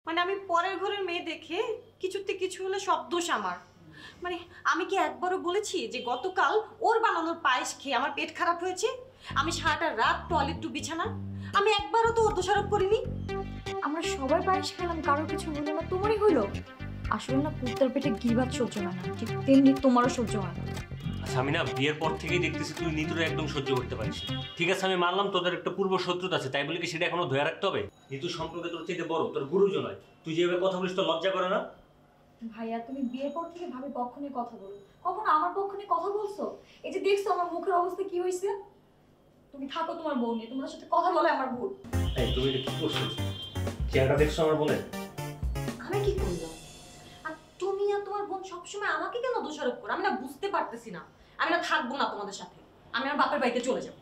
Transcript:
মানে আমি পরের ঘরের মেয়ে দেখে কিছুতে কিছু হলে সব দোষ আমার। মানে আমি কি একবারও বলেছি যে গতকাল ওর বানানোর পায়েস খেয়ে আমার পেট খারাপ হয়েছে? আমি সারাটা রাত টয়লেট টু বিছানা, আমি একবারও তো ওর দোষারোপ করিনি। আমরা সবাই পায়েস খেলাম, কারোর কিছু হলো না, তোমারই হইলো। আসলে না, কুত্তার পেটে গিবাত সহ্য হয় না, ঠিক তেমনি তোমারও সহ্য হয় না। আচ্ছা আমি না বিয়ের পর থেকেই দেখতেছি তুই নিতুরে একদম সহ্য করতে পারিস না। ঠিক আছে আমি মানলাম তোদের একটা পূর্ব শত্রুতা আছে, তাই বলে কি সেটা এখনো ধরে রাখতে হবে? নিতু সম্পর্কে তোর চাইতে বড়, তোর গুরুজন হয়, তুই যেভাবে কথা বলিস তোর লজ্জা করে না? ভাইয়া, তুমি বিয়ের পর থেকে ভাবি পক্ষ নিয়ে কথা বলো, কখনো আমার পক্ষ নিয়ে কথা বলছো? এই যে দেখছো আমার মুখের অবস্থা কি হয়েছে। তুমি থাকো তোমার বউ নিয়ে, তোমার সাথে কথা বলে আমার ভুল। এই তুমি এটা কি করছো? চেহারাটা দেখছো আমার বোনের? আমি কি করলাম? আর তুমি আর তোমার বোন সবসময় আমাকে কেন দোষারোপ করো? আমি না বুঝতে পারতেছি না। আমি না থাকবো না তোমাদের সাথে, আমি আমার বাপের বাড়িতে চলে যাবো।